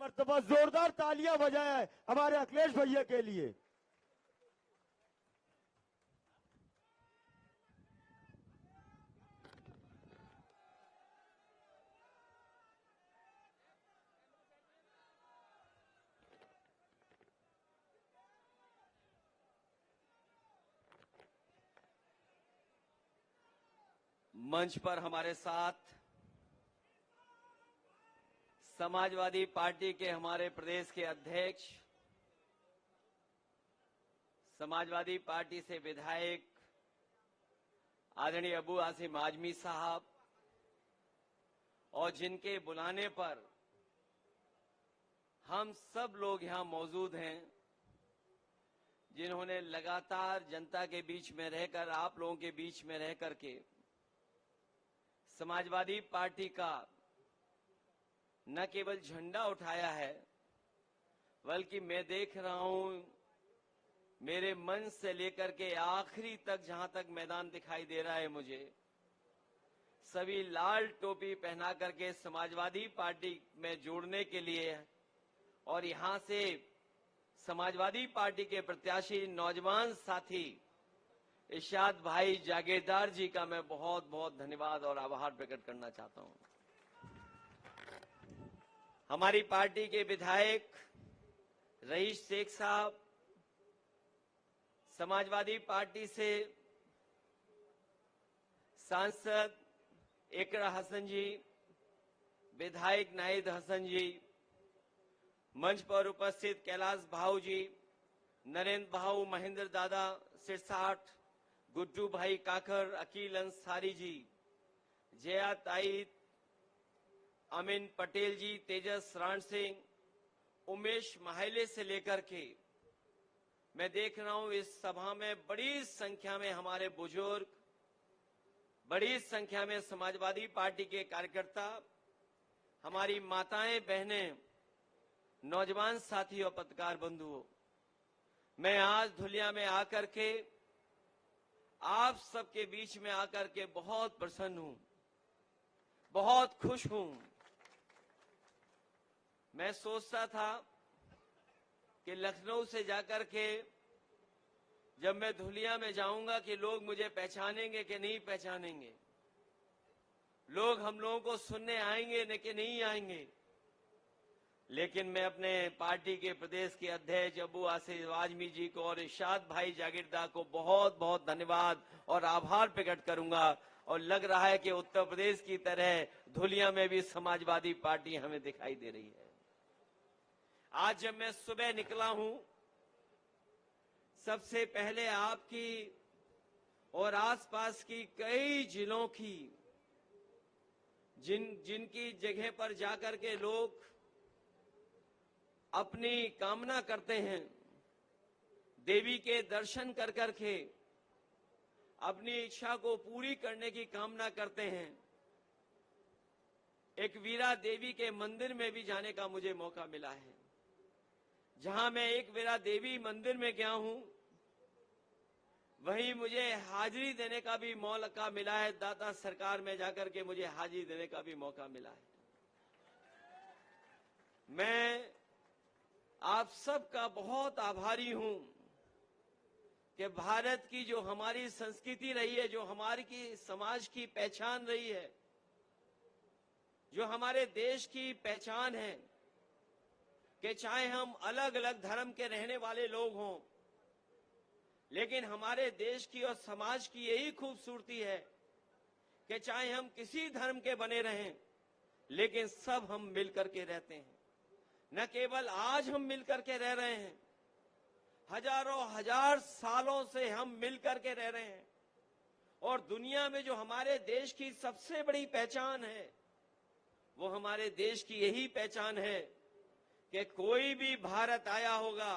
मर्तबा जोरदार तालियां बजाएं हमारे अखिलेश भैया के लिए। मंच पर हमारे साथ समाजवादी पार्टी के हमारे प्रदेश के अध्यक्ष, समाजवादी पार्टी से विधायक आदरणीय अबू आसिम आजमी साहब, और जिनके बुलाने पर हम सब लोग यहां मौजूद हैं, जिन्होंने लगातार जनता के बीच में रहकर, आप लोगों के बीच में रह करके समाजवादी पार्टी का न केवल झंडा उठाया है, बल्कि मैं देख रहा हूं मेरे मन से लेकर के आखिरी तक, जहां तक मैदान दिखाई दे रहा है मुझे, सभी लाल टोपी पहना करके समाजवादी पार्टी में जोड़ने के लिए, और यहां से समाजवादी पार्टी के प्रत्याशी नौजवान साथी इरशाद भाई जागीरदार जी का मैं बहुत बहुत धन्यवाद और आभार प्रकट करना चाहता हूं। हमारी पार्टी के विधायक रईस शेख साहब, समाजवादी पार्टी से सांसद इकरा हसन जी, विधायक नाहिद हसन जी, मंच पर उपस्थित कैलाश भाऊ जी, नरेंद्र भाऊ, महेंद्र दादा सिरसाठ, गुड्डू भाई काकर, अकील अंसारी जी, जया ताई, अमीन पटेल जी, तेजस रण सिंह, उमेश माहिले से लेकर के मैं देख रहा हूं इस सभा में बड़ी संख्या में हमारे बुजुर्ग, बड़ी संख्या में समाजवादी पार्टी के कार्यकर्ता, हमारी माताएं, बहनें, नौजवान साथी और पत्रकार बंधुओं, मैं आज धुलिया में आकर के आप सबके बीच में आकर के बहुत प्रसन्न हूं, बहुत खुश हूं। मैं सोचता था कि लखनऊ से जाकर के जब मैं धुलिया में जाऊंगा कि लोग मुझे पहचानेंगे कि नहीं पहचानेंगे, लोग हम लोगों को सुनने आएंगे कि नहीं आएंगे। लेकिन मैं अपने पार्टी के प्रदेश के अध्यक्ष अबू आसिम आजमी जी को और इरशाद भाई जागीरदार को बहुत बहुत धन्यवाद और आभार प्रकट करूंगा। और लग रहा है कि उत्तर प्रदेश की तरह धुलिया में भी समाजवादी पार्टी हमें दिखाई दे रही है। आज जब मैं सुबह निकला हूं, सबसे पहले आपकी और आसपास की कई जिलों की जिनकी जगह पर जाकर के लोग अपनी कामना करते हैं, देवी के दर्शन कर करके अपनी इच्छा को पूरी करने की कामना करते हैं, एक वीरा देवी के मंदिर में भी जाने का मुझे मौका मिला है। जहां मैं एक वीरा देवी मंदिर में गया हूं, वहीं मुझे हाजिरी देने का भी मौका मिला है। दाता सरकार में जाकर के मुझे हाजिरी देने का भी मौका मिला है। मैं आप सबका बहुत आभारी हूं कि भारत की जो हमारी संस्कृति रही है, जो हमारी की समाज की पहचान रही है, जो हमारे देश की पहचान है, कि चाहे हम अलग अलग धर्म के रहने वाले लोग हों, लेकिन हमारे देश की और समाज की यही खूबसूरती है कि चाहे हम किसी धर्म के बने रहें, लेकिन सब हम मिलकर के रहते हैं। न केवल आज हम मिलकर के रह रहे हैं, हजारों हजार सालों से हम मिलकर के रह रहे हैं। और दुनिया में जो हमारे देश की सबसे बड़ी पहचान है, वो हमारे देश की यही पहचान है कि कोई भी भारत आया होगा,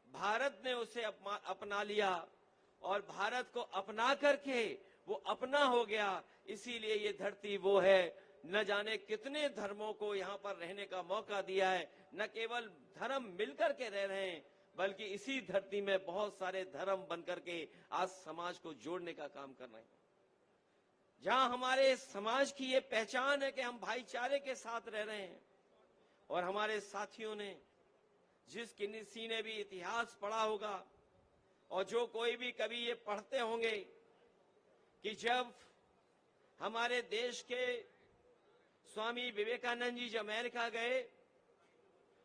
भारत ने उसे अपना लिया और भारत को अपना करके वो अपना हो गया। इसीलिए ये धरती वो है, न जाने कितने धर्मों को यहाँ पर रहने का मौका दिया है। न केवल धर्म मिलकर के रह रहे हैं, बल्कि इसी धरती में बहुत सारे धर्म बनकर के आज समाज को जोड़ने का काम कर रहे हैं। जहां हमारे समाज की ये पहचान है कि हम भाईचारे के साथ रह रहे हैं, और हमारे साथियों ने, जिस किसी ने भी इतिहास पढ़ा होगा और जो कोई भी कभी ये पढ़ते होंगे कि जब हमारे देश के स्वामी विवेकानंद जी जब अमेरिका गए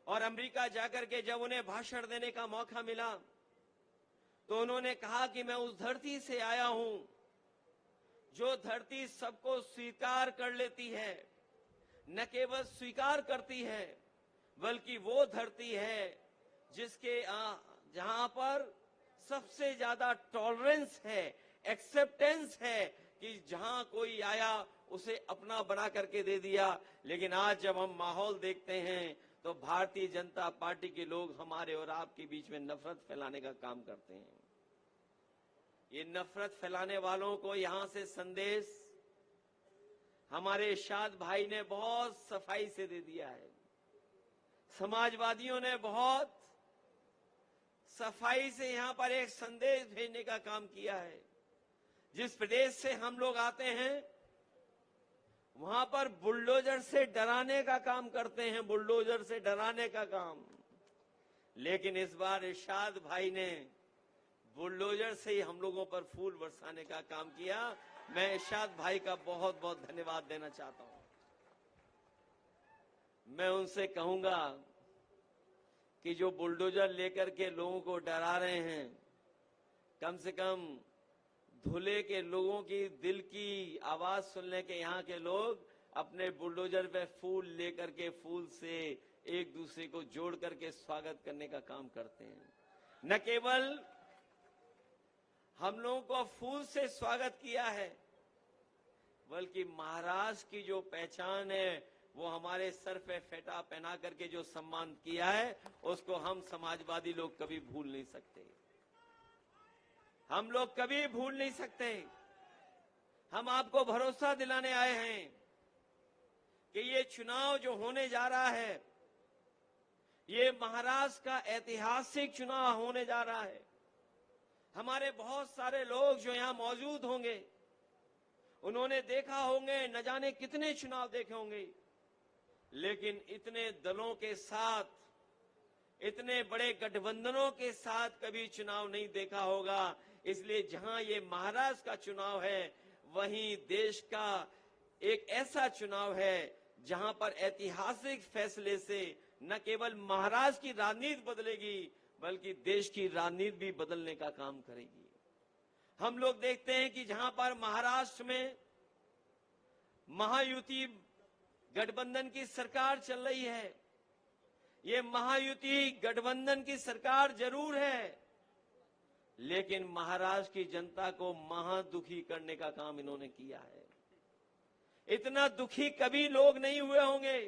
और अमेरिका जाकर के जब उन्हें भाषण देने का मौका मिला तो उन्होंने कहा कि मैं उस धरती से आया हूं जो धरती सबको स्वीकार कर लेती है, न केवल स्वीकार करती है बल्कि वो धरती है जिसके जहां पर सबसे ज्यादा टॉलरेंस है, एक्सेप्टेंस है कि जहां कोई आया उसे अपना बना करके दे दिया। लेकिन आज जब हम माहौल देखते हैं तो भारतीय जनता पार्टी के लोग हमारे और आपके बीच में नफरत फैलाने का काम करते हैं। ये नफरत फैलाने वालों को यहां से संदेश हमारे इरशाद भाई ने बहुत सफाई से दे दिया है। समाजवादियों ने बहुत सफाई से यहां पर एक संदेश भेजने का काम किया है। जिस प्रदेश से हम लोग आते हैं वहां पर बुलडोजर से डराने का काम करते हैं, बुलडोजर से डराने का काम। लेकिन इस बार इरशाद भाई ने बुलडोजर से ही हम लोगों पर फूल बरसाने का काम किया। मैं इरशाद भाई का बहुत बहुत धन्यवाद देना चाहता हूं। मैं उनसे कहूंगा कि जो बुलडोजर लेकर के लोगों को डरा रहे हैं, कम से कम धुले के लोगों की दिल की आवाज सुनने के यहाँ के लोग अपने बुलडोजर पे फूल लेकर के फूल से एक दूसरे को जोड़ करके स्वागत करने का काम करते हैं। न केवल हम लोगों को फूल से स्वागत किया है बल्कि महाराष्ट्र की जो पहचान है वो हमारे सर पे फेटा पहना करके जो सम्मान किया है उसको हम समाजवादी लोग कभी भूल नहीं सकते। हम लोग कभी भूल नहीं सकते। हम आपको भरोसा दिलाने आए हैं कि ये चुनाव जो होने जा रहा है ये महाराष्ट्र का ऐतिहासिक चुनाव होने जा रहा है। हमारे बहुत सारे लोग जो यहां मौजूद होंगे उन्होंने देखा होंगे, न जाने कितने चुनाव देखे होंगे, लेकिन इतने दलों के साथ, इतने बड़े गठबंधनों के साथ कभी चुनाव नहीं देखा होगा। इसलिए जहां ये महाराष्ट्र का चुनाव है वहीं देश का एक ऐसा चुनाव है जहां पर ऐतिहासिक फैसले से न केवल महाराष्ट्र की राजनीति बदलेगी बल्कि देश की राजनीति भी बदलने का काम करेगी। हम लोग देखते हैं कि जहां पर महाराष्ट्र में महायुति गठबंधन की सरकार चल रही है, ये महायुति गठबंधन की सरकार जरूर है लेकिन महाराष्ट्र की जनता को महादुखी करने का काम इन्होंने किया है। इतना दुखी कभी लोग नहीं हुए होंगे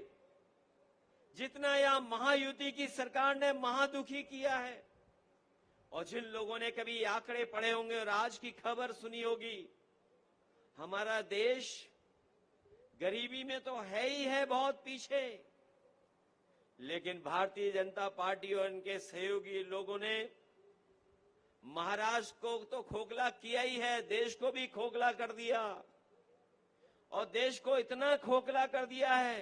जितना यहां महायुति की सरकार ने महादुखी किया है। और जिन लोगों ने कभी आंकड़े पढ़े होंगे और आज की खबर सुनी होगी, हमारा देश गरीबी में तो है ही है बहुत पीछे, लेकिन भारतीय जनता पार्टी और इनके सहयोगी लोगों ने महाराष्ट्र को तो खोखला किया ही है, देश को भी खोखला कर दिया। और देश को इतना खोखला कर दिया है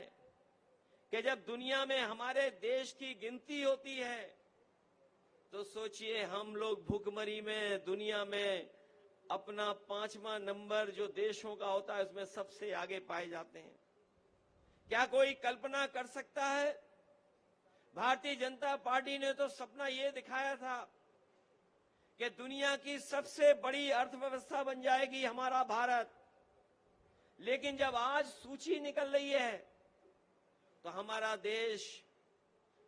कि जब दुनिया में हमारे देश की गिनती होती है तो सोचिए हम लोग भुखमरी में दुनिया में अपना 5वां नंबर जो देशों का होता है उसमें सबसे आगे पाए जाते हैं। क्या कोई कल्पना कर सकता है? भारतीय जनता पार्टी ने तो सपना ये दिखाया था कि दुनिया की सबसे बड़ी अर्थव्यवस्था बन जाएगी हमारा भारत, लेकिन जब आज सूची निकल रही है तो हमारा देश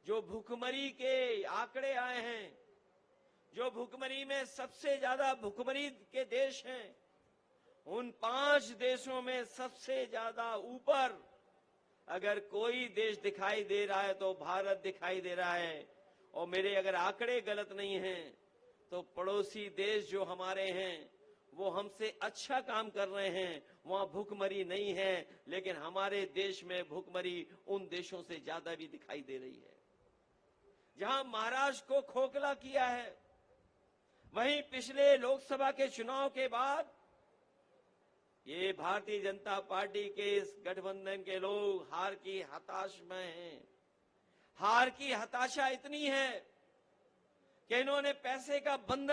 जो भुखमरी के आंकड़े आए हैं, जो भुखमरी में सबसे ज्यादा भुखमरी के देश हैं, उन 5 देशों में सबसे ज्यादा ऊपर अगर कोई देश दिखाई दे रहा है तो भारत दिखाई दे रहा है। और मेरे अगर आंकड़े गलत नहीं हैं तो पड़ोसी देश जो हमारे हैं वो हमसे अच्छा काम कर रहे हैं, वहां भुखमरी नहीं है, लेकिन हमारे देश में भुखमरी उन देशों से ज्यादा भी दिखाई दे रही है। जहां महाराष्ट्र को खोखला किया है वहीं पिछले लोकसभा के चुनाव के बाद ये भारतीय जनता पार्टी के इस गठबंधन के लोग हार की हताश में हैं। हार की हताशा इतनी है कि इन्होंने पैसे का बंधन